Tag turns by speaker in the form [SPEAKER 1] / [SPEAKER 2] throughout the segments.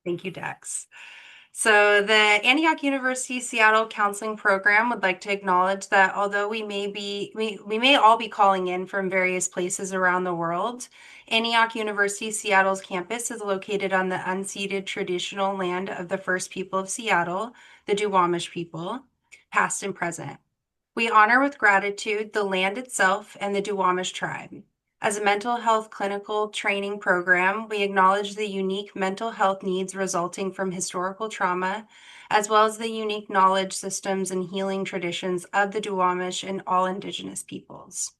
[SPEAKER 1] Thank you, Dex. So, the Antioch University Seattle Counseling Program would like to acknowledge that although we may all be calling in from various places around the world, Antioch University Seattle's campus is located on the unceded traditional land of the first people of Seattle, the Duwamish people, past and present. We honor with gratitude the land itself and the Duwamish tribe. As a mental health clinical training program, we acknowledge the unique mental health needs resulting from historical trauma, as well as the unique knowledge systems and healing traditions of the Duwamish and all Indigenous peoples.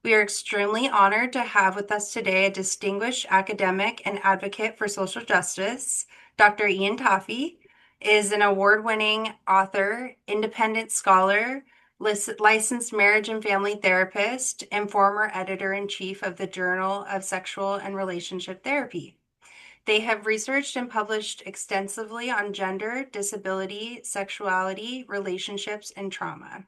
[SPEAKER 1] We are extremely honored to have with us today a distinguished academic and advocate for social justice. Dr. Ian Taffy is an award-winning author, independent scholar, licensed marriage and family therapist, and former editor-in-chief of the Journal of Sexual and Relationship Therapy. They have researched and published extensively on gender, disability, sexuality, relationships, and trauma.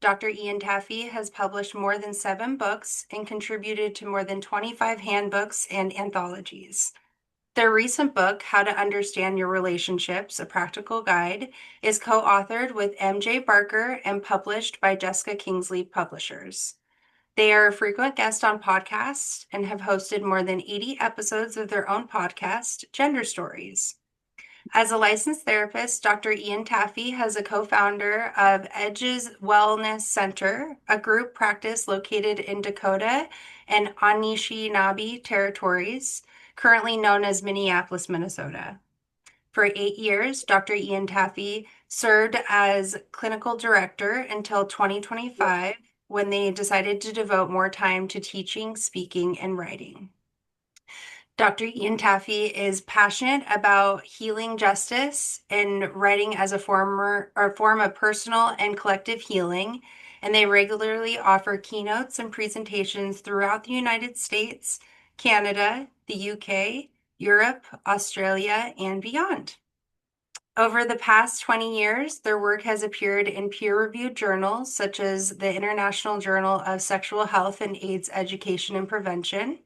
[SPEAKER 1] Dr. Ian Taffy has published more than 7 books and contributed to more than 25 handbooks and anthologies. Their recent book, How to Understand Your Relationships, a Practical Guide, is co-authored with MJ Barker and published by Jessica Kingsley Publishers. They are a frequent guest on podcasts and have hosted more than 80 episodes of their own podcast, Gender Stories. As a licensed therapist, Dr. Ian Taffy is a co-founder of Edges Wellness Center, a group practice located in Dakota and Anishinaabe territories, currently known as Minneapolis, Minnesota. For 8 years, Dr. Ian Taffy served as clinical director until 2025, when they decided to devote more time to teaching, speaking, and writing. Dr. Ian Taffy is passionate about healing justice and writing as a form of personal and collective healing, and they regularly offer keynotes and presentations throughout the United States, Canada, the UK, Europe, Australia, and beyond. Over the past 20 years, their work has appeared in peer-reviewed journals such as the International Journal of Sexual Health and AIDS Education and Prevention,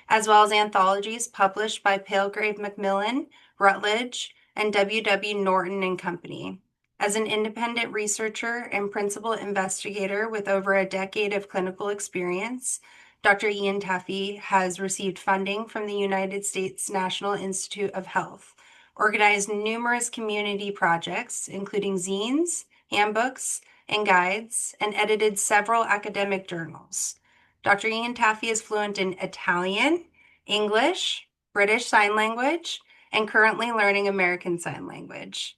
[SPEAKER 1] as well as anthologies published by Palgrave Macmillan, Routledge, and W.W. Norton and Company. As an independent researcher and principal investigator with over a decade of clinical experience, Dr. Ian Taffy has received funding from the United States National Institute of Health, organized numerous community projects, including zines, handbooks, and guides, and edited several academic journals. Dr. Ian Taffy is fluent in Italian, English, British Sign Language, and currently learning American Sign Language.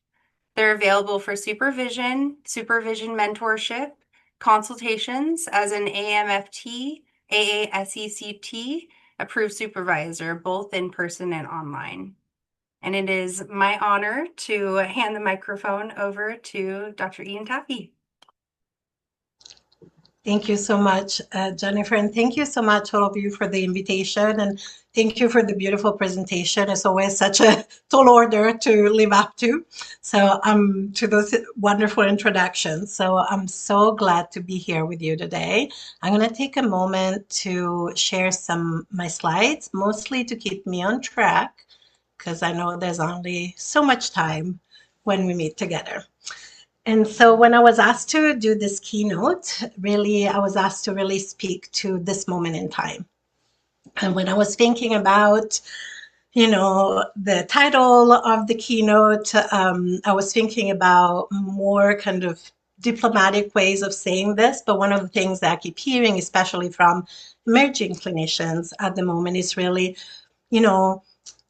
[SPEAKER 1] They're available for supervision mentorship, consultations as an AMFT, AASECT approved supervisor, both in person and online. And it is my honor to hand the microphone over to Dr. Ian Taffy.
[SPEAKER 2] Thank you so much, Jennifer, and thank you so much, all of you, for the invitation, and thank you for the beautiful presentation. It's always such a tall order to live up to. So, to those wonderful introductions. So, I'm so glad to be here with you today. I'm going to take a moment to share my slides, mostly to keep me on track, because I know there's only so much time when we meet together. And so when I was asked to do this keynote, really, I was asked to really speak to this moment in time. And when I was thinking about, the title of the keynote, I was thinking about more kind of diplomatic ways of saying this. But one of the things that I keep hearing, especially from emerging clinicians at the moment, is really,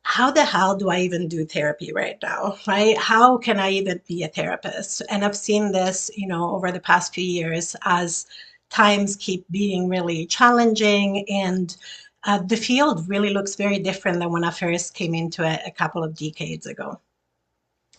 [SPEAKER 2] how the hell do I even do therapy right now, right? How can I even be a therapist? And I've seen this, over the past few years as times keep being really challenging, and the field really looks very different than when I first came into it a couple of decades ago.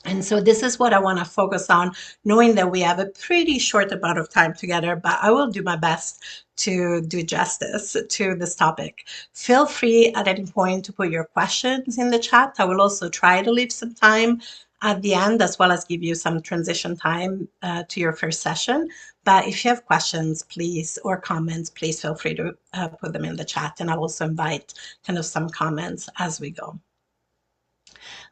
[SPEAKER 2] And so this is what I want to focus on, knowing that we have a pretty short amount of time together, but I will do my best to do justice to this topic. Feel free at any point to put your questions in the chat. I will also try to leave some time at the end, as well as give you some transition time to your first session. But if you have questions, please, or comments, please feel free to put them in the chat. And I'll also invite kind of some comments as we go.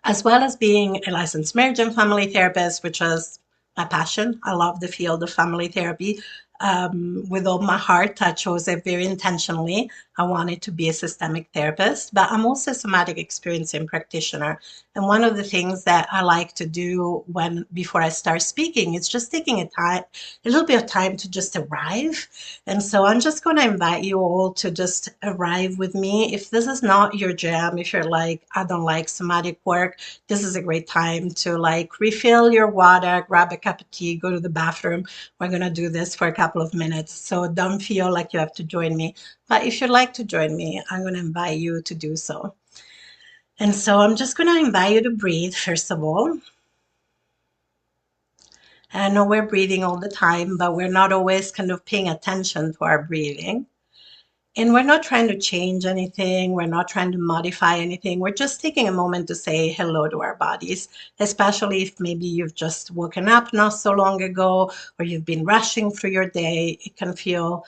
[SPEAKER 2] as well as being a licensed marriage and family therapist, which is my passion. I love the field of family therapy. With all my heart, I chose it very intentionally. I wanted to be a systemic therapist, but I'm also a somatic experiencing practitioner. And one of the things that I like to do when before I start speaking is just taking a little bit of time to just arrive. And so I'm just going to invite you all to just arrive with me. If this is not your jam, if you're like, I don't like somatic work, this is a great time to like refill your water, grab a cup of tea, go to the bathroom. We're going to do this for a couple of minutes. So don't feel like you have to join me. But if you'd like to join me, I'm going to invite you to do so. And so I'm just going to invite you to breathe, first of all. And I know we're breathing all the time, but we're not always kind of paying attention to our breathing. And we're not trying to change anything. We're not trying to modify anything. We're just taking a moment to say hello to our bodies, especially if maybe you've just woken up not so long ago or you've been rushing through your day. It can feel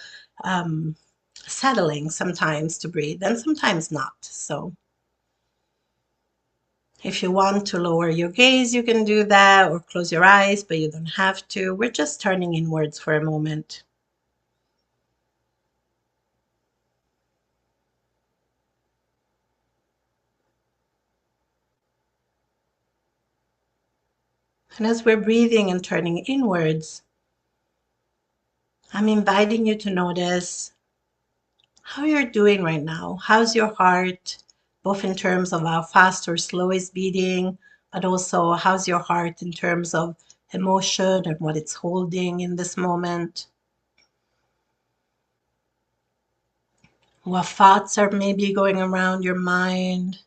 [SPEAKER 2] settling sometimes to breathe and sometimes not. So if you want to lower your gaze, you can do that or close your eyes, but you don't have to. We're just turning inwards for a moment. And as we're breathing and turning inwards, I'm inviting you to notice how you're doing right now. How's your heart, both in terms of how fast or slow it's beating, but also how's your heart in terms of emotion and what it's holding in this moment? What thoughts are maybe going around your mind?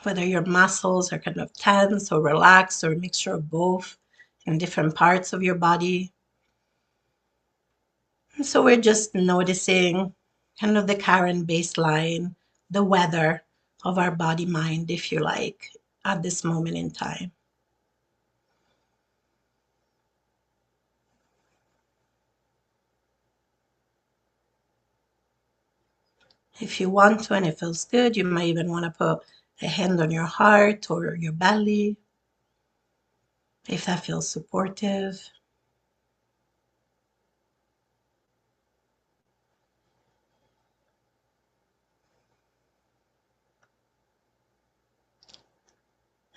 [SPEAKER 2] Whether your muscles are kind of tense or relaxed or a mixture of both in different parts of your body. And so we're just noticing kind of the current baseline, the weather of our body mind, if you like, at this moment in time. If you want to and it feels good, you might even want to put a hand on your heart or your belly, if that feels supportive.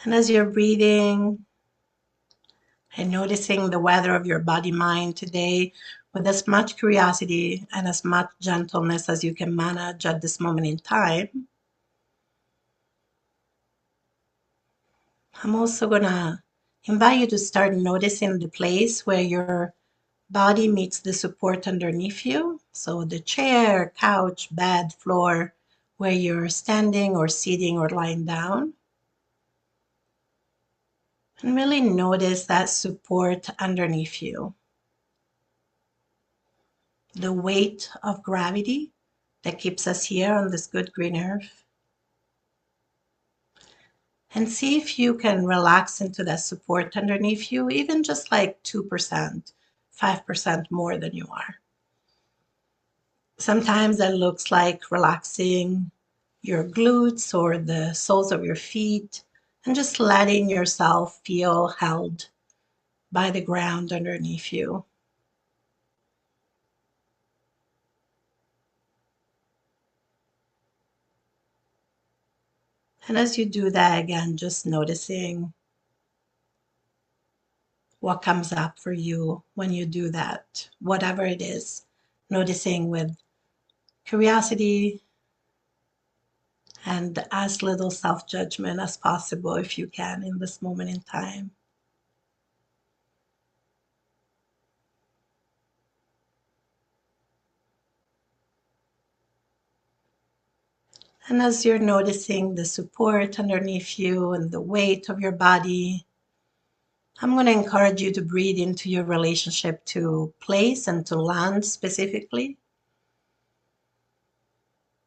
[SPEAKER 2] And as you're breathing and noticing the weather of your body mind today with as much curiosity and as much gentleness as you can manage at this moment in time, I'm also going to invite you to start noticing the place where your body meets the support underneath you. So the chair, couch, bed, floor, where you're standing or sitting or lying down. And really notice that support underneath you. The weight of gravity that keeps us here on this good green earth. And see if you can relax into that support underneath you, even just like 2%, 5% more than you are. Sometimes that looks like relaxing your glutes or the soles of your feet and just letting yourself feel held by the ground underneath you. And as you do that, again, just noticing what comes up for you when you do that, whatever it is, noticing with curiosity and as little self judgment as possible if you can in this moment in time. And as you're noticing the support underneath you and the weight of your body, I'm going to encourage you to breathe into your relationship to place and to land specifically.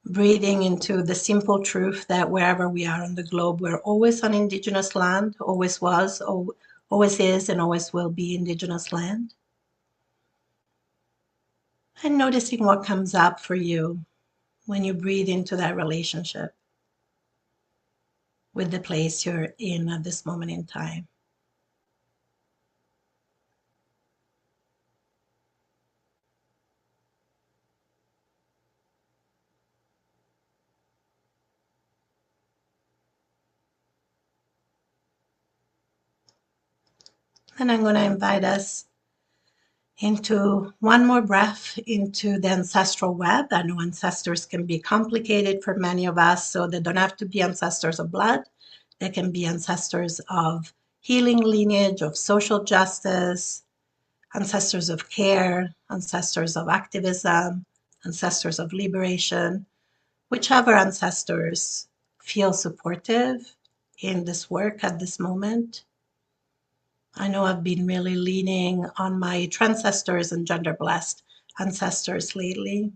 [SPEAKER 2] Breathing into the simple truth that wherever we are on the globe, we're always on Indigenous land, always was, always is, and always will be Indigenous land. And noticing what comes up for you when you breathe into that relationship. with the place you're in at this moment in time. And I'm going to invite us into one more breath into the ancestral web. I know ancestors can be complicated for many of us, so they don't have to be ancestors of blood. They can be ancestors of healing lineage, of social justice, ancestors of care, ancestors of activism, ancestors of liberation, whichever ancestors feel supportive in this work at this moment. I know I've been really leaning on my transcestors and gender blessed ancestors lately.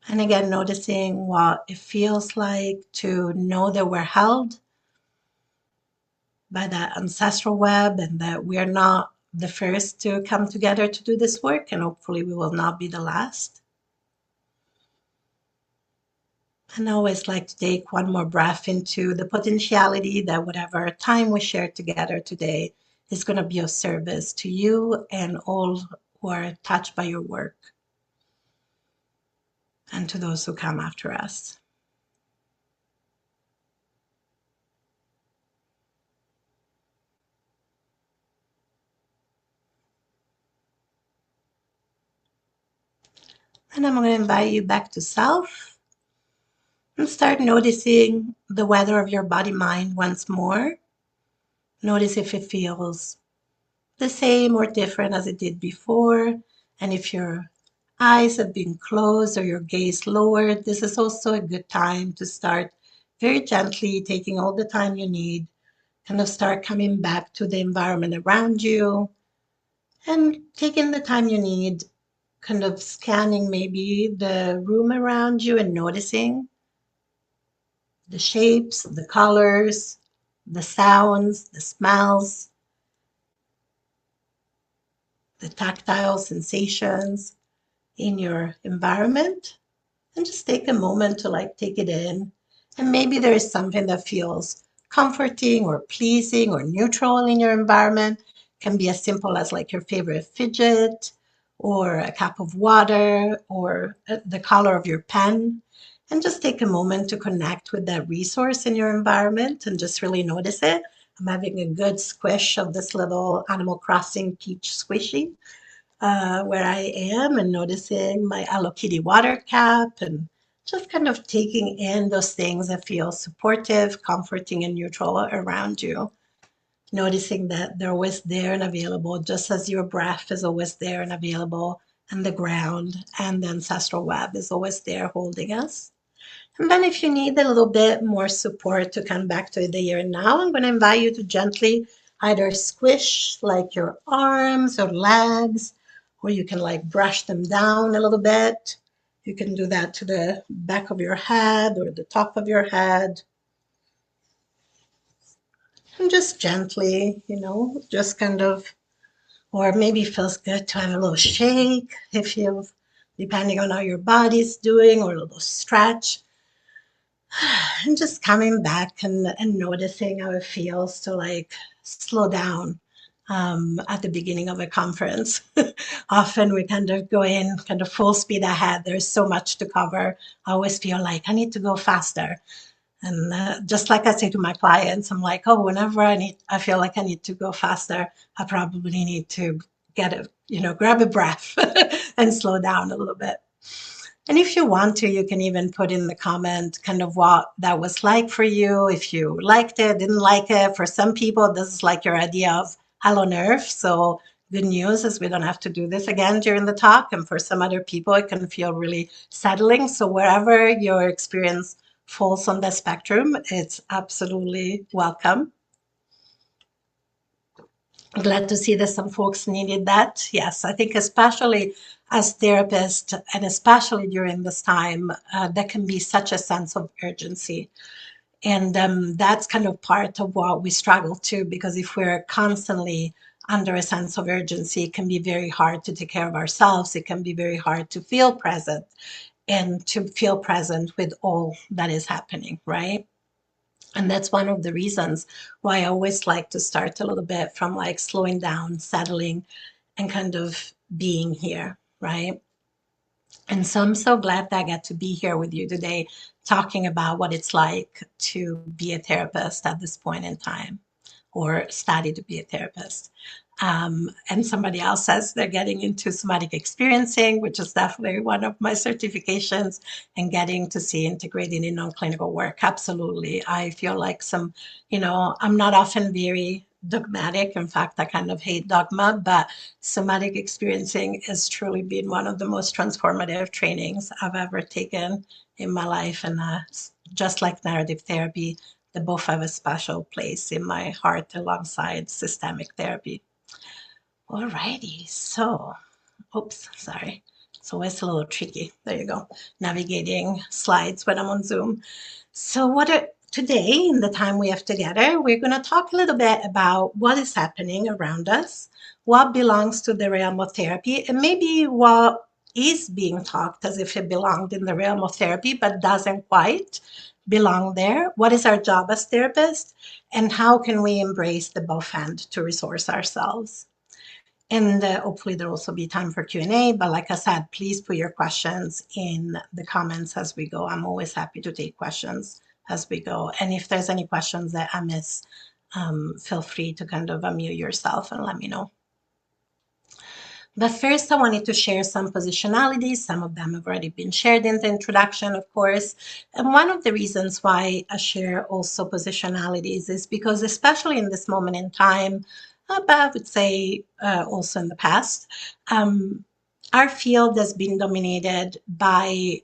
[SPEAKER 2] And again, noticing what it feels like to know that we're held by that ancestral web and that we're not the first to come together to do this work, and hopefully we will not be the last. And I always like to take one more breath into the potentiality that whatever time we share together today is going to be of service to you and all who are touched by your work, and to those who come after us. And I'm going to invite you back to self and start noticing the weather of your body mind once more. Notice if it feels the same or different as it did before. And if your eyes have been closed or your gaze lowered, this is also a good time to start very gently taking all the time you need, kind of start coming back to the environment around you and taking the time you need, kind of scanning maybe the room around you and noticing the shapes, the colors, the sounds, the smells, the tactile sensations in your environment, and just take a moment to like take it in. And maybe there is something that feels comforting or pleasing or neutral in your environment. It can be as simple as like your favorite fidget or a cup of water or the color of your pen. And just take a moment to connect with that resource in your environment and just really notice it. I'm having a good squish of this little Animal Crossing peach squishy where I am, and noticing my Hello Kitty water cap, and just kind of taking in those things that feel supportive, comforting, and neutral around you. Noticing that they're always there and available, just as your breath is always there and available, and the ground and the ancestral web is always there holding us. And then, if you need a little bit more support to come back to the here and now, I'm going to invite you to gently either squish like your arms or legs, or you can like brush them down a little bit. You can do that to the back of your head or the top of your head. And just gently, just kind of, or maybe it feels good to have a little shake if you, depending on how your body's doing, or a little stretch. And just coming back and noticing how it feels to like slow down at the beginning of a conference. Often we kind of go in kind of full speed ahead. There's so much to cover. I always feel like I need to go faster. And just like I say to my clients, I'm like, oh, whenever I feel like I need to go faster, I probably need to grab a breath and slow down a little bit. And if you want to, you can even put in the comment kind of what that was like for you. If you liked it, didn't like it. For some people, this is like your idea of hell on earth. So good news is we don't have to do this again during the talk. And for some other people, it can feel really settling. So wherever your experience falls on the spectrum, it's absolutely welcome. I'm glad to see that some folks needed that. Yes, I think especially as therapists, and especially during this time, there can be such a sense of urgency. And that's kind of part of what we struggle to, because if we're constantly under a sense of urgency. It can be very hard to take care of ourselves. It can be very hard to feel present and to feel present with all that is happening, right? And that's one of the reasons why I always like to start a little bit from like slowing down, settling, and kind of being here, right? And so I'm so glad that I get to be here with you today, talking about what it's like to be a therapist at this point in time, or study to be a therapist. And somebody else says they're getting into somatic experiencing, which is definitely one of my certifications, and getting to see integrating in non-clinical work. Absolutely. I feel like I'm not often very dogmatic. In fact, I kind of hate dogma, but somatic experiencing has truly been one of the most transformative trainings I've ever taken in my life. And just like narrative therapy, they both have a special place in my heart alongside systemic therapy. Alrighty, so, oops, sorry. It's always a little tricky. There you go. Navigating slides when I'm on Zoom. So, today, in the time we have together, we're going to talk a little bit about what is happening around us, what belongs to the realm of therapy, and maybe what is being talked as if it belonged in the realm of therapy but doesn't quite belong there. What is our job as therapists, and how can we embrace the both end to resource ourselves? And hopefully there'll also be time for Q&A. But like I said, please put your questions in the comments as we go. I'm always happy to take questions as we go. And if there's any questions that I miss, feel free to kind of unmute yourself and let me know. But first, I wanted to share some positionalities. Some of them have already been shared in the introduction, of course. And one of the reasons why I share also positionalities is because, especially in this moment in time, but I would say also in the past, our field has been dominated by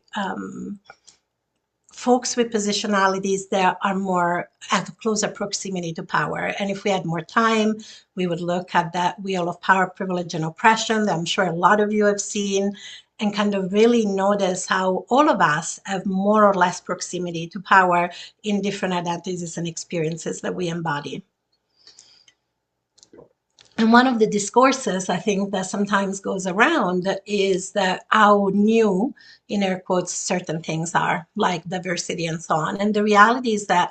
[SPEAKER 2] folks with positionalities that are more at closer proximity to power. And if we had more time, we would look at that wheel of power, privilege, and oppression that I'm sure a lot of you have seen, and kind of really notice how all of us have more or less proximity to power in different identities and experiences that we embody. And one of the discourses I think that sometimes goes around is that how new, in air quotes, certain things are, like diversity and so on. And the reality is that,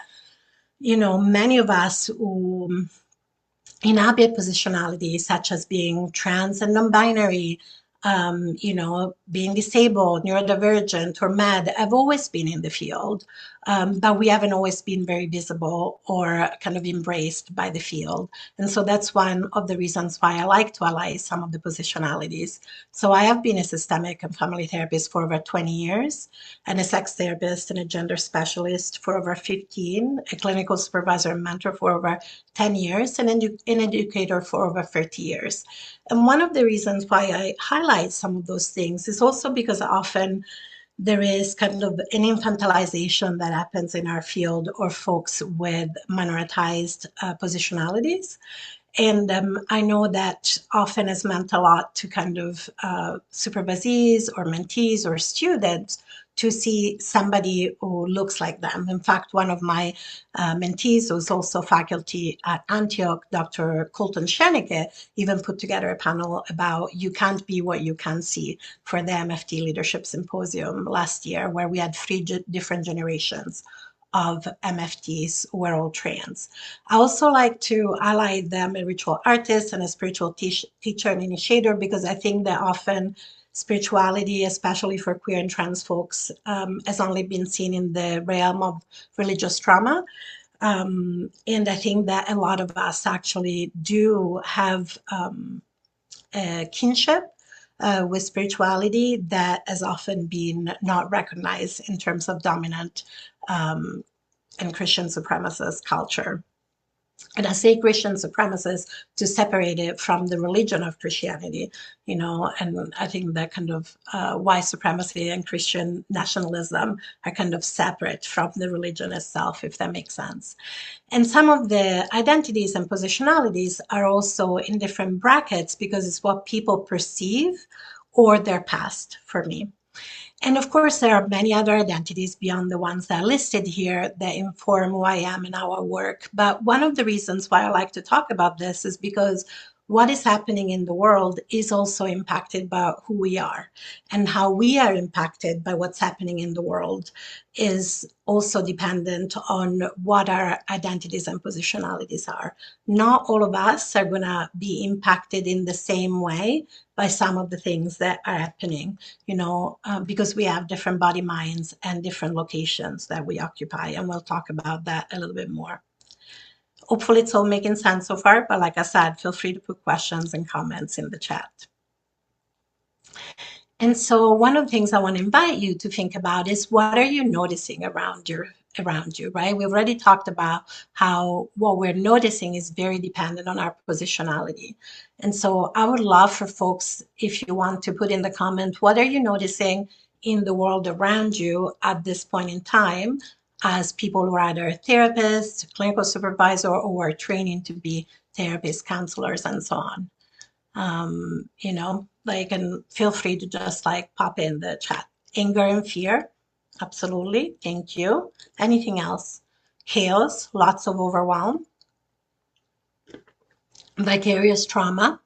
[SPEAKER 2] many of us who inhabit positionalities such as being trans and non-binary, being disabled, neurodivergent, or mad, have always been in the field, but we haven't always been very visible or kind of embraced by the field. And so that's one of the reasons why I like to ally some of the positionalities. So I have been a systemic and family therapist for over 20 years, and a sex therapist and a gender specialist for over 15, a clinical supervisor and mentor for over 10 years, and an educator for over 30 years. And one of the reasons why I highlight some of those things is also because often there is kind of an infantilization that happens in our field or folks with minoritized positionalities. And I know that often has meant a lot to kind of supervisees or mentees or students to see somebody who looks like them. In fact, one of my mentees, who's also faculty at Antioch, Dr. Colton Shaneke, even put together a panel about You Can't Be What You Can See for the MFT Leadership Symposium last year, where we had three different generations of MFTs who were all trans. I also like to highlight them a ritual artist and a spiritual teacher and initiator, because I think that often spirituality, especially for queer and trans folks, has only been seen in the realm of religious trauma. And I think that a lot of us actually do have a kinship with spirituality that has often been not recognized in terms of dominant and Christian supremacist culture. And I say Christian supremacist to separate it from the religion of Christianity, and I think that kind of white supremacy and Christian nationalism are kind of separate from the religion itself, if that makes sense. And some of the identities and positionalities are also in different brackets because it's what people perceive or their past for me. And of course, there are many other identities beyond the ones that are listed here that inform who I am and how I work. But one of the reasons why I like to talk about this is because what is happening in the world is also impacted by who we are, and how we are impacted by what's happening in the world is also dependent on what our identities and positionalities are. Not all of us are going to be impacted in the same way by some of the things that are happening, because we have different body minds and different locations that we occupy. And we'll talk about that a little bit more. Hopefully it's all making sense so far, but like I said, feel free to put questions and comments in the chat. And so one of the things I want to invite you to think about is, what are you noticing around you, right? We've already talked about how what we're noticing is very dependent on our positionality. And so I would love for folks, if you want to put in the comment, what are you noticing in the world around you at this point in time, as people who are either therapists, clinical supervisor, or are training to be therapists, counselors, and so on. And feel free to just pop in the chat. Anger and fear, absolutely. Thank you. Anything else? Chaos, lots of overwhelm. Vicarious trauma.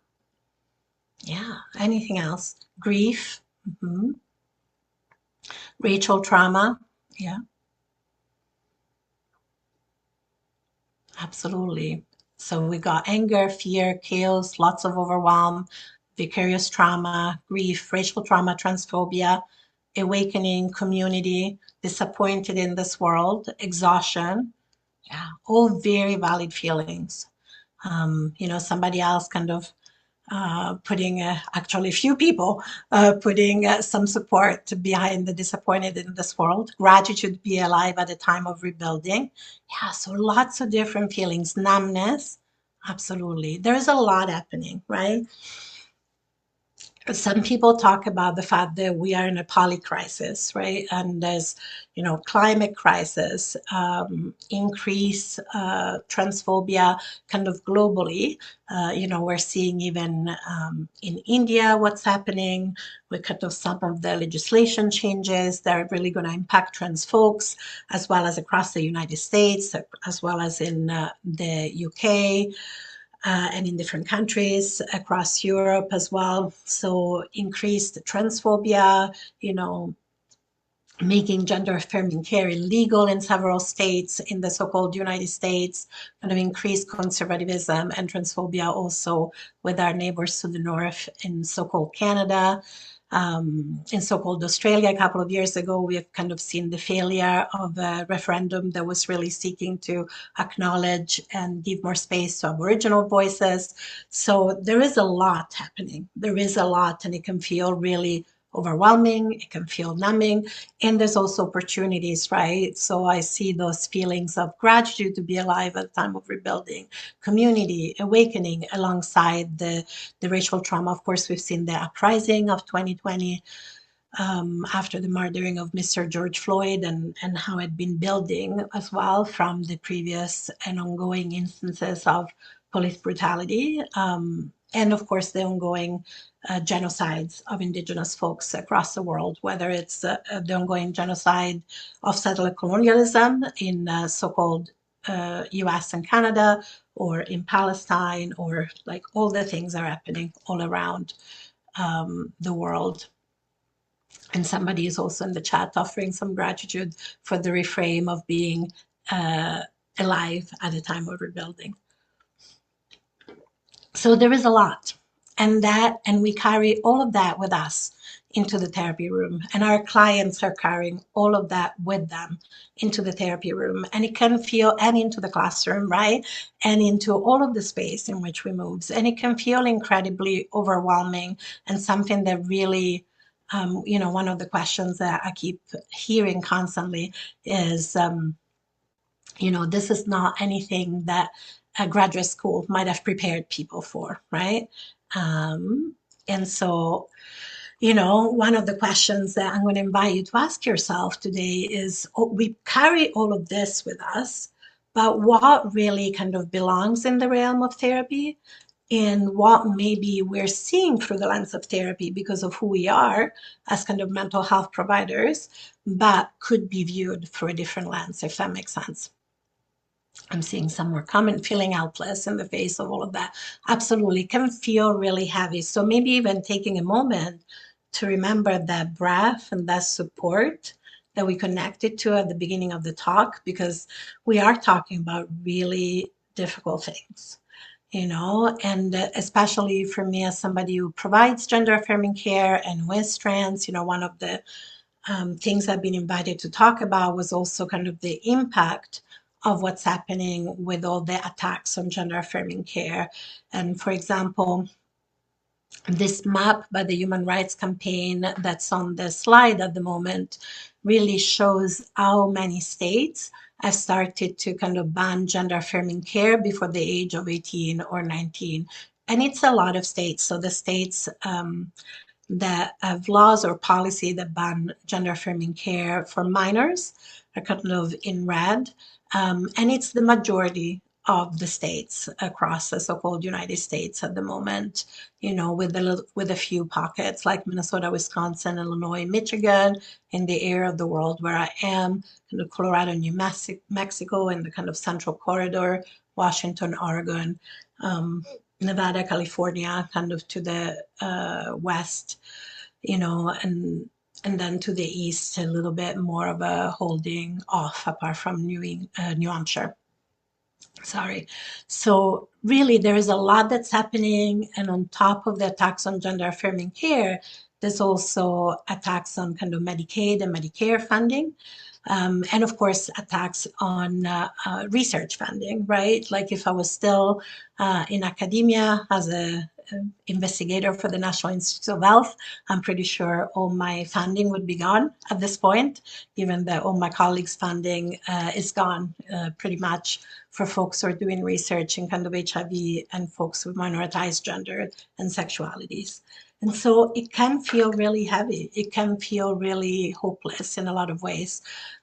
[SPEAKER 2] Yeah. Anything else? Grief. Mm-hmm. Racial trauma. Yeah. Absolutely. So we got anger, fear, chaos, lots of overwhelm, vicarious trauma, grief, racial trauma, transphobia, awakening, community, disappointed in this world, exhaustion. Yeah, all very valid feelings. Somebody else kind of putting, actually a few people putting some support behind the disappointed in this world. Gratitude to be alive at a time of rebuilding. Yeah, so lots of different feelings. Numbness, absolutely. There's a lot happening, right? Some people talk about the fact that we are in a polycrisis, right? And there's, climate crisis, increase transphobia kind of globally. We're seeing even in India what's happening with kind of some of the legislation changes that are really going to impact trans folks, as well as across the United States, as well as in the UK. And in different countries across Europe as well. So increased transphobia, making gender affirming care illegal in several states in the so-called United States, kind of increased conservatism and transphobia also with our neighbors to the north in so-called Canada. In so-called Australia a couple of years ago, we have kind of seen the failure of a referendum that was really seeking to acknowledge and give more space to Aboriginal voices. So there is a lot happening. There is a lot, and it can feel really overwhelming. It can feel numbing. And there's also opportunities, right? So I see those feelings of gratitude to be alive at the time of rebuilding, community, awakening, alongside the racial trauma. Of course, we've seen the uprising of 2020 after the murdering of Mr. George Floyd, and how it had been building as well from the previous and ongoing instances of police brutality. And of course, the ongoing genocides of Indigenous folks across the world, whether it's the ongoing genocide of settler colonialism in so-called US and Canada, or in Palestine, or all the things are happening all around the world. And somebody is also in the chat offering some gratitude for the reframe of being alive at a time of rebuilding. So there is a lot, and we carry all of that with us into the therapy room, and our clients are carrying all of that with them into the therapy room, and it can feel, and into the classroom, right, and into all of the space in which we move, and it can feel incredibly overwhelming, and something that really, one of the questions that I keep hearing constantly is, this is not anything that a graduate school might have prepared people for, right? And so, one of the questions that I'm going to invite you to ask yourself today is, we carry all of this with us, but what really kind of belongs in the realm of therapy, and what maybe we're seeing through the lens of therapy because of who we are as kind of mental health providers, but could be viewed through a different lens, if that makes sense. I'm seeing some more comment, feeling helpless in the face of all of that. Absolutely, can feel really heavy. So maybe even taking a moment to remember that breath and that support that we connected to at the beginning of the talk, because we are talking about really difficult things, and especially for me as somebody who provides gender affirming care and who is trans, one of the things I've been invited to talk about was also kind of the impact of what's happening with all the attacks on gender affirming care. And for example, this map by the Human Rights Campaign that's on the slide at the moment really shows how many states have started to kind of ban gender affirming care before the age of 18 or 19. And it's a lot of states. So the states that have laws or policy that ban gender affirming care for minors are kind of in red. And it's the majority of the states across the so-called United States at the moment, with a few pockets like Minnesota, Wisconsin, Illinois, Michigan, in the area of the world where I am, kind of Colorado, New Mexico, in the kind of central corridor, Washington, Oregon, Nevada, California, kind of to the west, and then to the east, a little bit more of a holding off, apart from New Hampshire. Sorry. So really, there is a lot that's happening, and on top of the attacks on gender affirming care, there's also attacks on kind of Medicaid and Medicare funding. And of course, attacks on research funding, right? Like if I was still in academia as a investigator for the National Institutes of Health, I'm pretty sure all my funding would be gone at this point, given that all my colleagues' funding is gone pretty much for folks who are doing research in kind of HIV and folks with minoritized gender and sexualities. And so it can feel really heavy. It can feel really hopeless in a lot of ways.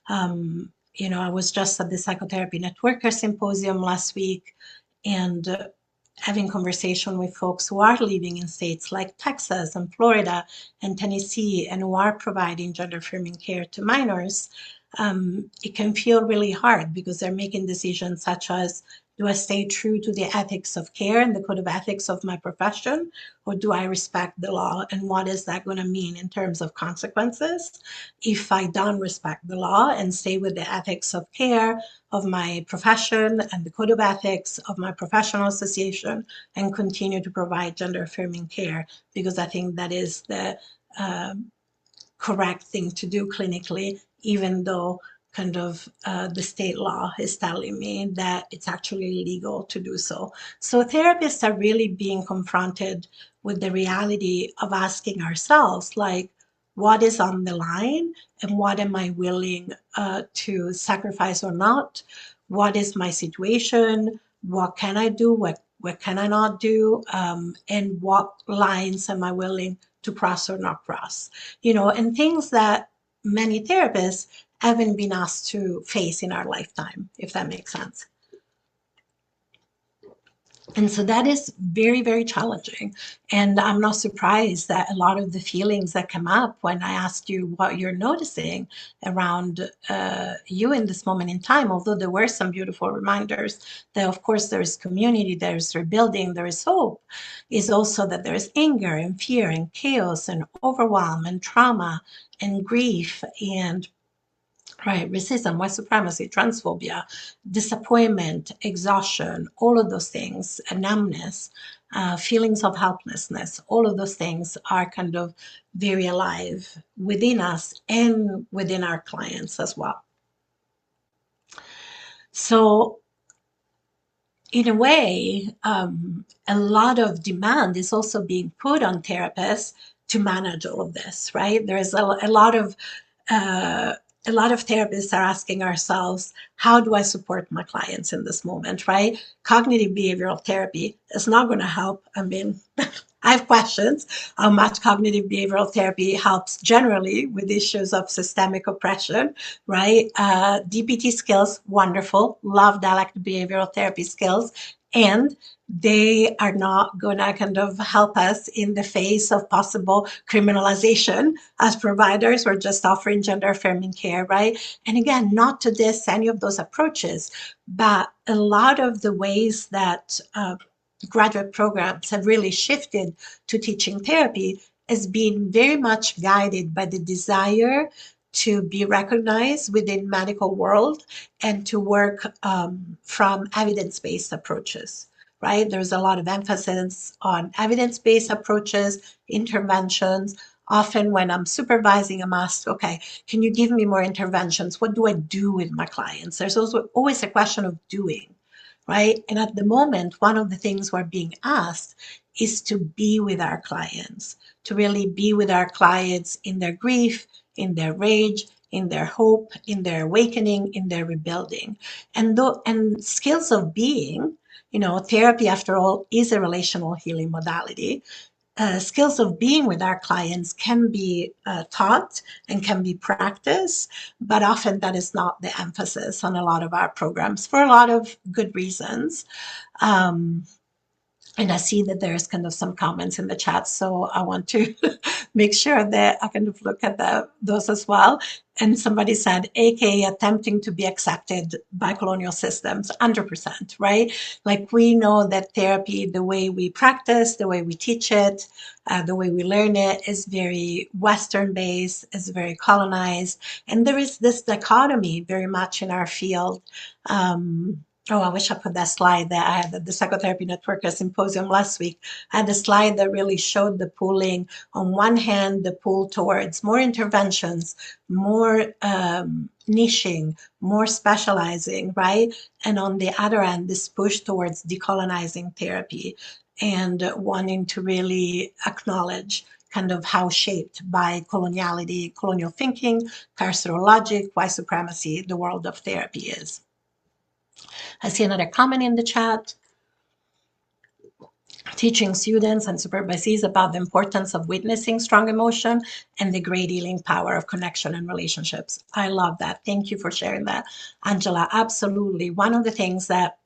[SPEAKER 2] I was just at the Psychotherapy Networker Symposium last week, and having conversation with folks who are living in states like Texas and Florida and Tennessee and who are providing gender affirming care to minors, it can feel really hard because they're making decisions such as, do I stay true to the ethics of care and the code of ethics of my profession, or do I respect the law? And what is that going to mean in terms of consequences if I don't respect the law and stay with the ethics of care of my profession and the code of ethics of my professional association and continue to provide gender affirming care? Because I think that is the correct thing to do clinically, even though kind of the state law is telling me that it's actually illegal to do so. So therapists are really being confronted with the reality of asking ourselves, like, what is on the line and what am I willing to sacrifice or not? What is my situation? What can I do? What can I not do? And what lines am I willing to cross or not cross? And things that many therapists haven't been asked to face in our lifetime, if that makes sense. And so that is very, very challenging. And I'm not surprised that a lot of the feelings that come up when I ask you what you're noticing around you in this moment in time, although there were some beautiful reminders that, of course, there is community, there is rebuilding, there is hope, is also that there is anger and fear and chaos and overwhelm and trauma and grief and racism, white supremacy, transphobia, disappointment, exhaustion, all of those things, numbness, feelings of helplessness, all of those things are kind of very alive within us and within our clients as well. So in a way, a lot of demand is also being put on therapists to manage all of this, right? There's a lot of therapists are asking ourselves, how do I support my clients in this moment, right? Cognitive behavioral therapy is not going to help. I mean, I have questions how much cognitive behavioral therapy helps generally with issues of systemic oppression, right? DBT skills, wonderful. Love dialectical behavioral therapy skills. And they are not going to kind of help us in the face of possible criminalization as providers. We're just offering gender affirming care, right? And again, not to diss any of those approaches, but a lot of the ways that graduate programs have really shifted to teaching therapy has been very much guided by the desire to be recognized within medical world and to work from evidence-based approaches, right? There's a lot of emphasis on evidence-based approaches, interventions. Often when I'm supervising, I'm asked, okay, can you give me more interventions? What do I do with my clients? There's also always a question of doing, right? And at the moment, one of the things we're being asked is to be with our clients, to really be with our clients in their grief, in their rage, in their hope, in their awakening, in their rebuilding. And skills of being, therapy after all is a relational healing modality. Skills of being with our clients can be taught and can be practiced, but often that is not the emphasis on a lot of our programs for a lot of good reasons. Um, and I see that there's kind of some comments in the chat, so I want to make sure that I kind of look at those as well. And somebody said, AKA attempting to be accepted by colonial systems, 100%, right? Like we know that therapy, the way we practice, the way we teach it, the way we learn it is very Western based, is very colonized. And there is this dichotomy very much in our field. Oh, I wish I put that slide that I had at the Psychotherapy Networker Symposium last week. I had a slide that really showed the pooling. On one hand, the pull towards more interventions, more niching, more specializing, right? And on the other end, this push towards decolonizing therapy and wanting to really acknowledge kind of how shaped by coloniality, colonial thinking, carceral logic, white supremacy, the world of therapy is. I see another comment in the chat. Teaching students and supervisees about the importance of witnessing strong emotion and the great healing power of connection and relationships. I love that. Thank you for sharing that, Angela. Absolutely. One of the things that,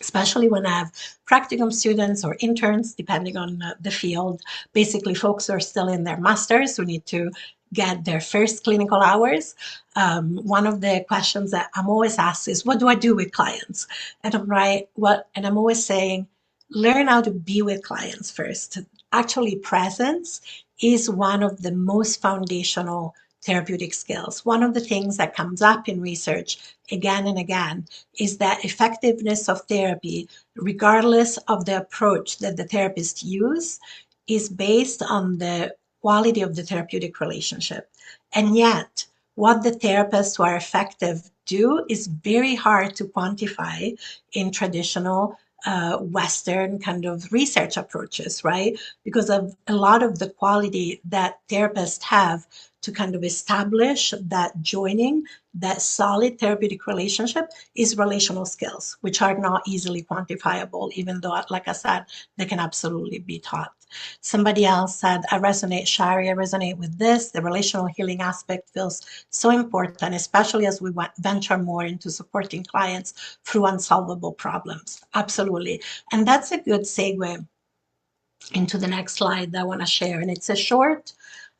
[SPEAKER 2] especially when I have practicum students or interns, depending on the field, basically folks who are still in their masters who need to get their first clinical hours. One of the questions that I'm always asked is, what do I do with clients? And I'm always saying, learn how to be with clients first. Actually, presence is one of the most foundational therapeutic skills. One of the things that comes up in research again and again is that effectiveness of therapy, regardless of the approach that the therapist use, is based on the quality of the therapeutic relationship. And yet, what the therapists who are effective do is very hard to quantify in traditional Western kind of research approaches, right? Because of a lot of the quality that therapists have to kind of establish that joining, that solid therapeutic relationship is relational skills, which are not easily quantifiable, even though, like I said, they can absolutely be taught. Somebody else said, Shari, I resonate with this. The relational healing aspect feels so important, especially as we venture more into supporting clients through unsolvable problems. Absolutely. And that's a good segue into the next slide that I want to share. And it's a short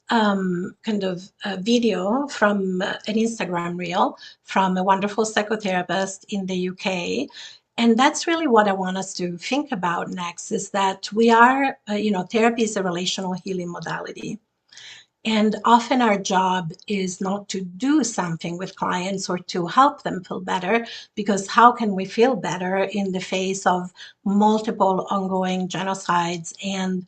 [SPEAKER 2] kind of video from an Instagram reel from a wonderful psychotherapist in the UK. And that's really what I want us to think about next is that we are, therapy is a relational healing modality. And often our job is not to do something with clients or to help them feel better, because how can we feel better in the face of multiple ongoing genocides and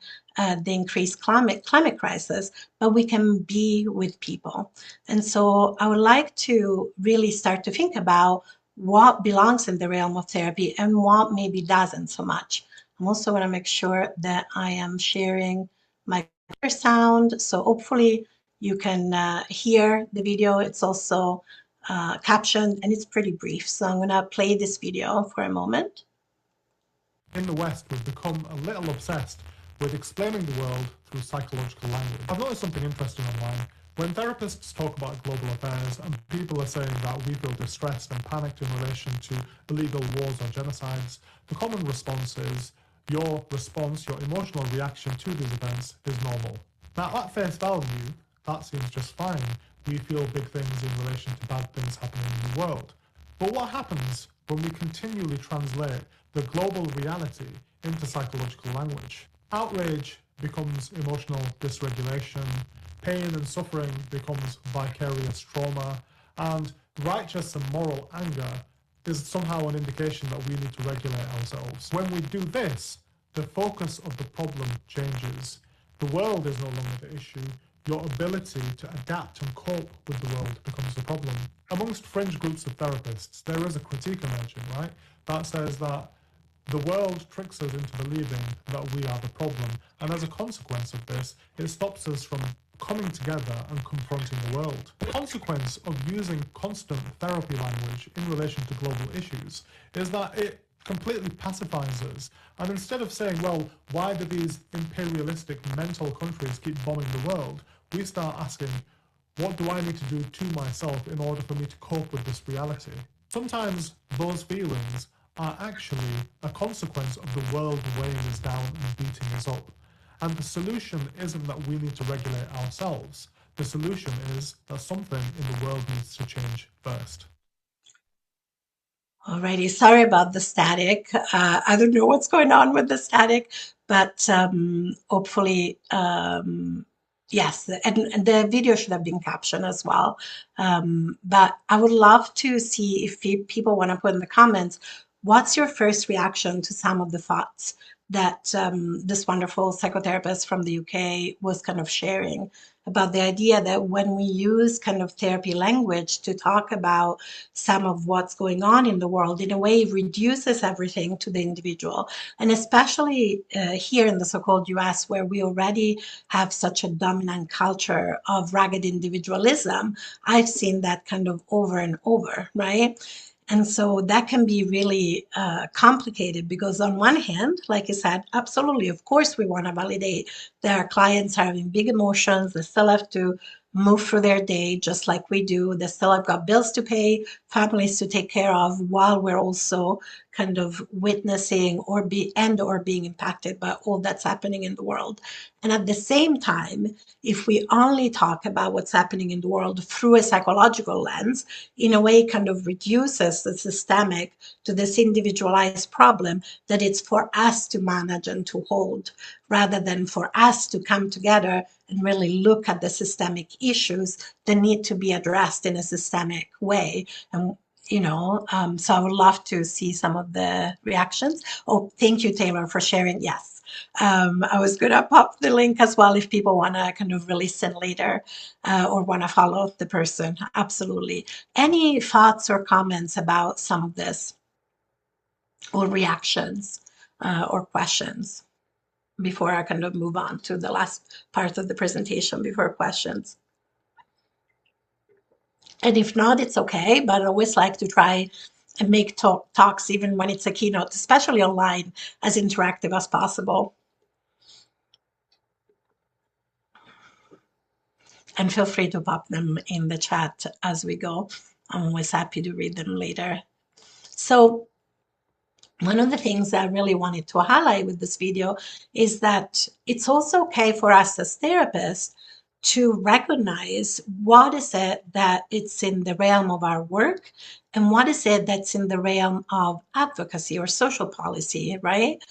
[SPEAKER 2] the increased climate crisis? But we can be with people. And so I would like to really start to think about what belongs in the realm of therapy and what maybe doesn't so much. I'm also going to make sure that I am sharing my sound, so hopefully you can hear the video. It's also captioned and it's pretty brief, so I'm going to play this video for a moment.
[SPEAKER 3] In the West, we've become a little obsessed with explaining the world through psychological language. I've noticed something interesting online. When therapists talk about global affairs and people are saying that we feel distressed and panicked in relation to illegal wars or genocides, the common response is your response, your emotional reaction to these events is normal. Now, at face value, that seems just fine. We feel big things in relation to bad things happening in the world. But what happens when we continually translate the global reality into psychological language? Outrage becomes emotional dysregulation, pain and suffering becomes vicarious trauma, and righteous and moral anger is somehow an indication that we need to regulate ourselves. When we do this, the focus of the problem changes. The world is no longer the issue. Your ability to adapt and cope with the world becomes the problem. Amongst fringe groups of therapists, there is a critique emerging, right? That says that the world tricks us into believing that we are the problem. And as a consequence of this, it stops us from coming together and confronting the world. The consequence of using constant therapy language in relation to global issues is that it completely pacifies us. And instead of saying, well, why do these imperialistic mental countries keep bombing the world? We start asking, what do I need to do to myself in order for me to cope with this reality? Sometimes those feelings are actually a consequence of the world weighing us down and beating us up. And the solution isn't that we need to regulate ourselves. The solution is that something in the world needs to change first.
[SPEAKER 2] Alrighty, sorry about the static. I don't know what's going on with the static, but hopefully, yes, and the video should have been captioned as well. But I would love to see if people want to put in the comments, what's your first reaction to some of the thoughts that this wonderful psychotherapist from the UK was kind of sharing about the idea that when we use kind of therapy language to talk about some of what's going on in the world, in a way, it reduces everything to the individual. And especially here in the so-called US, where we already have such a dominant culture of ragged individualism, I've seen that kind of over and over, right? And so that can be really complicated because on one hand, like you said, absolutely, of course, we want to validate that our clients are having big emotions. They still have to move through their day just like we do. They still have got bills to pay, families to take care of, while we're also kind of witnessing or being impacted by all that's happening in the world. And at the same time, if we only talk about what's happening in the world through a psychological lens, in a way kind of reduces the systemic to this individualized problem that it's for us to manage and to hold, rather than for us to come together and really look at the systemic issues that need to be addressed in a systemic way. And so I would love to see some of the reactions. Oh, thank you, Taylor, for sharing. Yes. I was going to pop the link as well if people want to kind of listen later or want to follow the person. Absolutely. Any thoughts or comments about some of this, or reactions or questions before I kind of move on to the last part of the presentation before questions? And if not, it's okay, but I always like to try and make talks, even when it's a keynote, especially online, as interactive as possible. And feel free to pop them in the chat as we go. I'm always happy to read them later. So one of the things I really wanted to highlight with this video is that it's also okay for us as therapists to recognize what is it that it's in the realm of our work and what is it that's in the realm of advocacy or social policy, right?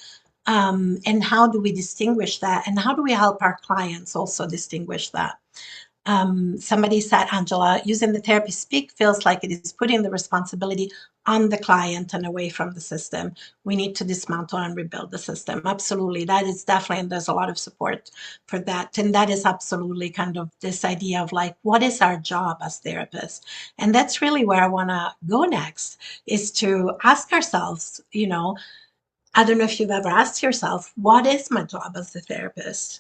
[SPEAKER 2] And how do we distinguish that? And how do we help our clients also distinguish that? Somebody said, Angela, using the therapy speak feels like it is putting the responsibility on the client and away from the system. We need to dismantle and rebuild the system. Absolutely. That is definitely, and there's a lot of support for that. And that is absolutely kind of this idea of like, what is our job as therapists? And that's really where I want to go next, is to ask ourselves, I don't know if you've ever asked yourself, what is my job as a therapist?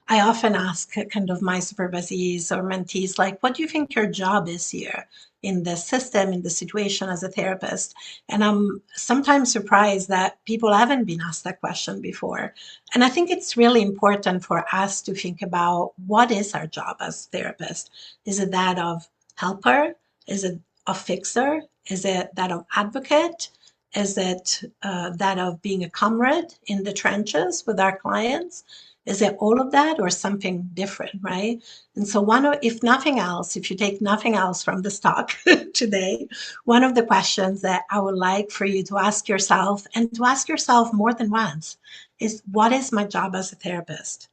[SPEAKER 2] I often ask kind of my supervisees or mentees, like, what do you think your job is here in the system, in the situation as a therapist? And I'm sometimes surprised that people haven't been asked that question before. And I think it's really important for us to think about what is our job as therapist? Is it that of helper? Is it of fixer? Is it that of advocate? Is it that of being a comrade in the trenches with our clients? Is it all of that or something different, right? And so if nothing else, if you take nothing else from this talk today, one of the questions that I would like for you to ask yourself, and to ask yourself more than once, is what is my job as a therapist?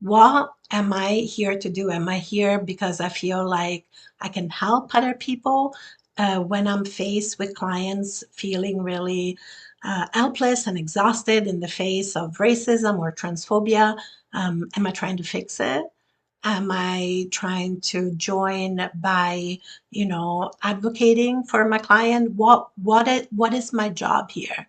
[SPEAKER 2] What am I here to do? Am I here because I feel like I can help other people when I'm faced with clients feeling really helpless and exhausted in the face of racism or transphobia? Am I trying to fix it? Am I trying to join by, advocating for my client? What is my job here?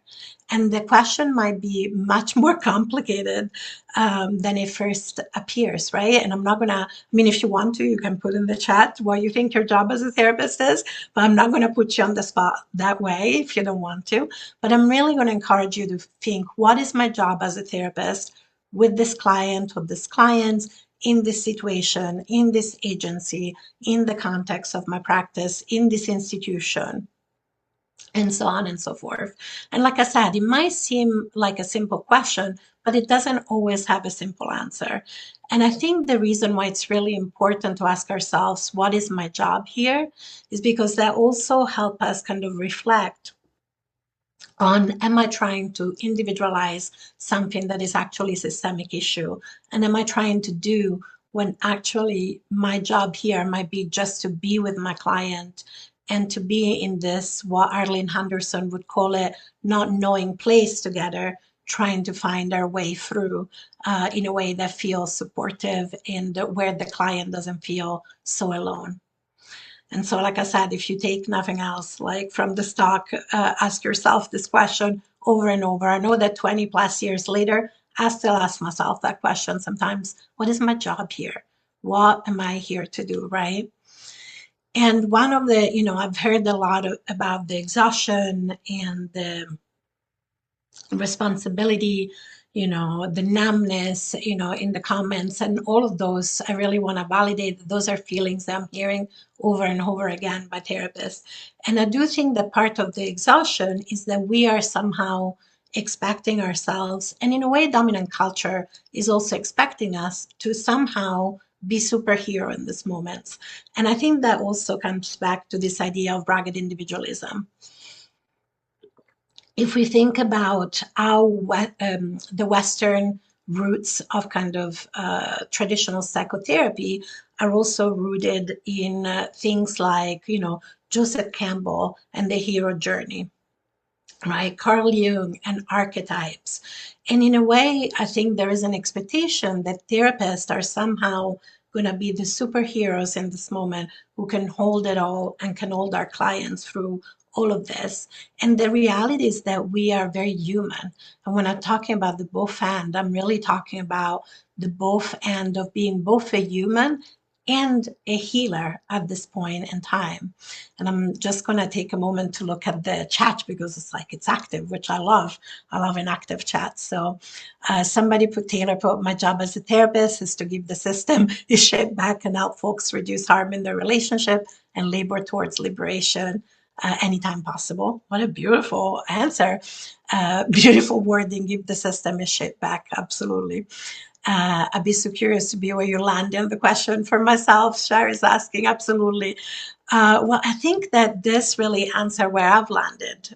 [SPEAKER 2] And the question might be much more complicated than it first appears, right? And I'm not gonna. I mean, if you want to, you can put in the chat what you think your job as a therapist is, but I'm not gonna put you on the spot that way if you don't want to. But I'm really gonna encourage you to think, what is my job as a therapist with this client, with this clients, in this situation, in this agency, in the context of my practice, in this institution, and so on and so forth. And like I said, it might seem like a simple question, but it doesn't always have a simple answer. And I think the reason why it's really important to ask ourselves, what is my job here, is because that also help us kind of reflect on, am I trying to individualize something that is actually a systemic issue? And am I trying to do when actually my job here might be just to be with my client and to be in this, what Arlene Henderson would call it, not knowing place together, trying to find our way through in a way that feels supportive and where the client doesn't feel so alone. And so, like I said, if you take nothing else, like from this talk, ask yourself this question over and over. I know that 20 plus years later, I still ask myself that question sometimes. What is my job here? What am I here to do, right? And one of the, I've heard a lot about the exhaustion and the responsibility, the numbness, in the comments, and all of those. I really want to validate that those are feelings that I'm hearing over and over again by therapists. And I do think that part of the exhaustion is that we are somehow expecting ourselves, and in a way, dominant culture is also expecting us to somehow be superhero in these moments. And I think that also comes back to this idea of rugged individualism. If we think about how the Western roots of kind of traditional psychotherapy are also rooted in things like, Joseph Campbell and the hero journey, right? Carl Jung and archetypes. And in a way, I think there is an expectation that therapists are somehow going to be the superheroes in this moment who can hold it all and can hold our clients through all of this. And the reality is that we are very human. And when I'm talking about the both and, I'm really talking about the both and of being both a human and a healer at this point in time. And I'm just going to take a moment to look at the chat because it's active, which I love. I love an active chat. So Taylor put, my job as a therapist is to give the system a shake back and help folks reduce harm in their relationship and labor towards liberation anytime possible. What a beautiful answer. Beautiful wording, give the system a shake back. Absolutely. I'd be so curious to be where you land in the question for myself. Shar is asking, absolutely. Well, I think that this really answers where I've landed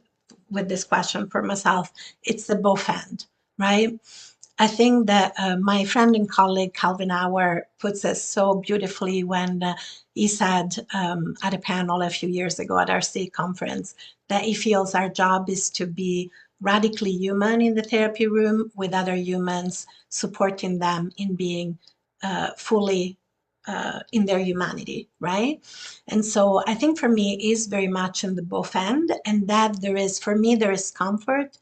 [SPEAKER 2] with this question for myself. It's the both and, right? I think that my friend and colleague Calvin Auer puts it so beautifully when he said at a panel a few years ago at our state conference that he feels our job is to be radically human in the therapy room with other humans, supporting them in being fully in their humanity, right? And so I think for me it is very much in the both end, and that there is, for me, there is comfort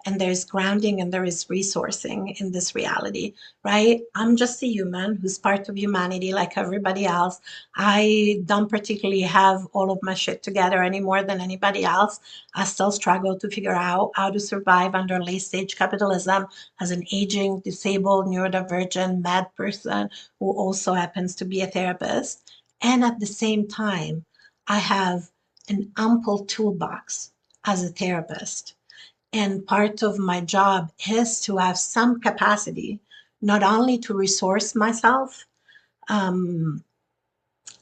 [SPEAKER 2] and there's grounding and there is resourcing in this reality, right? I'm just a human who's part of humanity like everybody else. I don't particularly have all of my shit together any more than anybody else. I still struggle to figure out how to survive under late stage capitalism as an aging, disabled, neurodivergent, mad person who also happens to be a therapist. And at the same time, I have an ample toolbox as a therapist. And part of my job is to have some capacity, not only to resource myself um,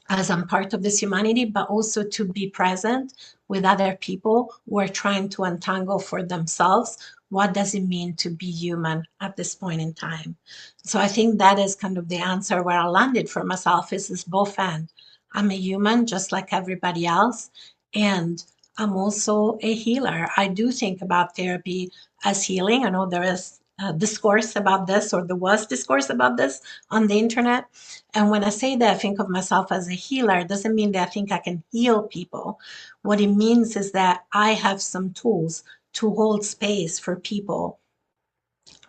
[SPEAKER 2] as I'm part of this humanity, but also to be present with other people who are trying to untangle for themselves what does it mean to be human at this point in time. So I think that is kind of the answer where I landed for myself is this both and. I'm a human just like everybody else, and I'm also a healer. I do think about therapy as healing. I know there is discourse about this, or there was discourse about this on the internet. And when I say that I think of myself as a healer, it doesn't mean that I think I can heal people. What it means is that I have some tools to hold space for people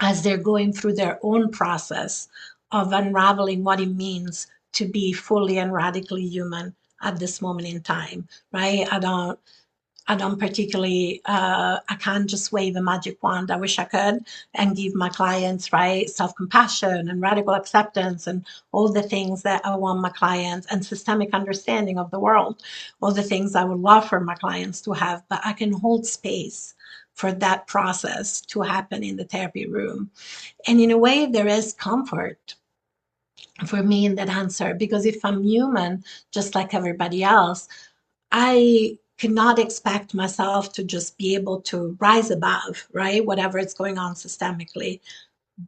[SPEAKER 2] as they're going through their own process of unraveling what it means to be fully and radically human at this moment in time, right? I don't particularly, I can't just wave a magic wand. I wish I could and give my clients, right, self compassion and radical acceptance and all the things that I want my clients and systemic understanding of the world, all the things I would love for my clients to have. But I can hold space for that process to happen in the therapy room. And in a way, there is comfort for me in that answer because if I'm human, just like everybody else, I cannot expect myself to just be able to rise above, right? Whatever is going on systemically.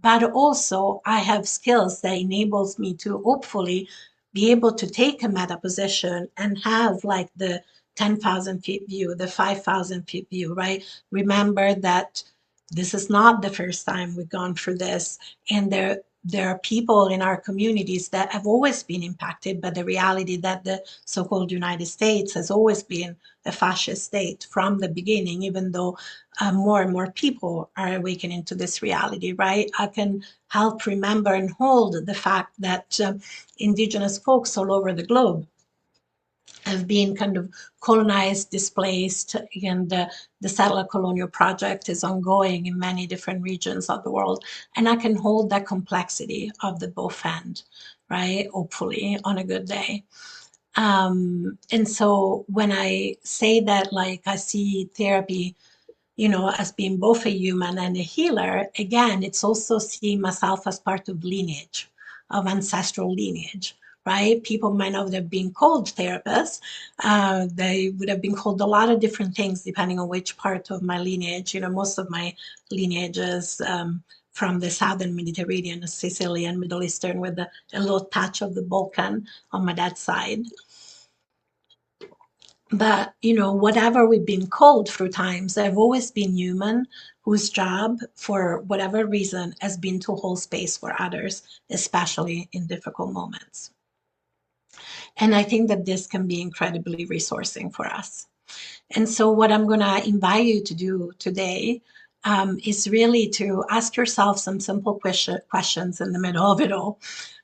[SPEAKER 2] But also I have skills that enables me to hopefully be able to take a meta position and have like the 10,000 feet view, the 5,000 feet view, right? Remember that this is not the first time we've gone through this, and there are people in our communities that have always been impacted by the reality that the so-called United States has always been a fascist state from the beginning, even though more and more people are awakening to this reality, right? I can help remember and hold the fact that indigenous folks all over the globe have been kind of colonized, displaced, and the settler colonial project is ongoing in many different regions of the world. And I can hold that complexity of the both end, right? Hopefully on a good day. And so when I say that, like, I see therapy, as being both a human and a healer, again, it's also seeing myself as part of lineage, of ancestral lineage, right? People might not have been called therapists. They would have been called a lot of different things depending on which part of my lineage. Most of my lineage is from the southern Mediterranean, Sicilian, Middle Eastern, with a little touch of the Balkan on my dad's side. But, whatever we've been called through times, I've always been human whose job, for whatever reason, has been to hold space for others, especially in difficult moments. And I think that this can be incredibly resourcing for us. And so, what I'm going to invite you to do today is really to ask yourself some simple questions in the middle of it all,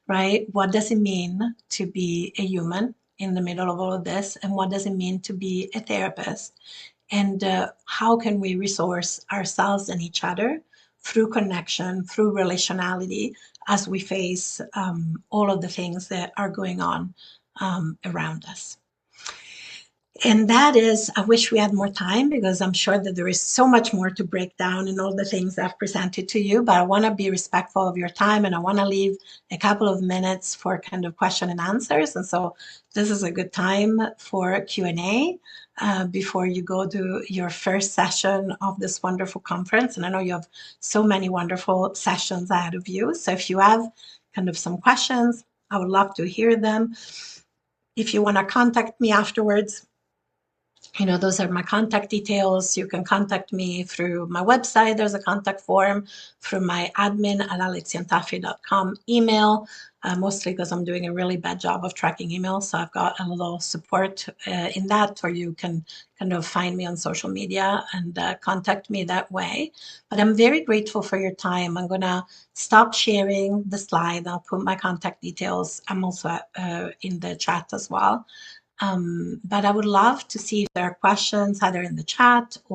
[SPEAKER 2] right? What does it mean to be a human in the middle of all of this? And what does it mean to be a therapist? And how can we resource ourselves and each other through connection, through relationality, as we face all of the things that are going on around us? And that is, I wish we had more time because I'm sure that there is so much more to break down in all the things I've presented to you, but I want to be respectful of your time and I want to leave a couple of minutes for kind of question and answers. And so this is a good time for Q&A before you go to your first session of this wonderful conference. And I know you have so many wonderful sessions ahead of you. So if you have kind of some questions, I would love to hear them. If you want to contact me afterwards, those are my contact details. You can contact me through my website. There's a contact form, through my admin@alexiantafi.com email, mostly because I'm doing a really bad job of tracking emails. So I've got a little support in that, or you can kind of find me on social media and contact me that way. But I'm very grateful for your time. I'm going to stop sharing the slide. I'll put my contact details. I'm also in the chat as well. But I would love to see if there are questions either in the chat or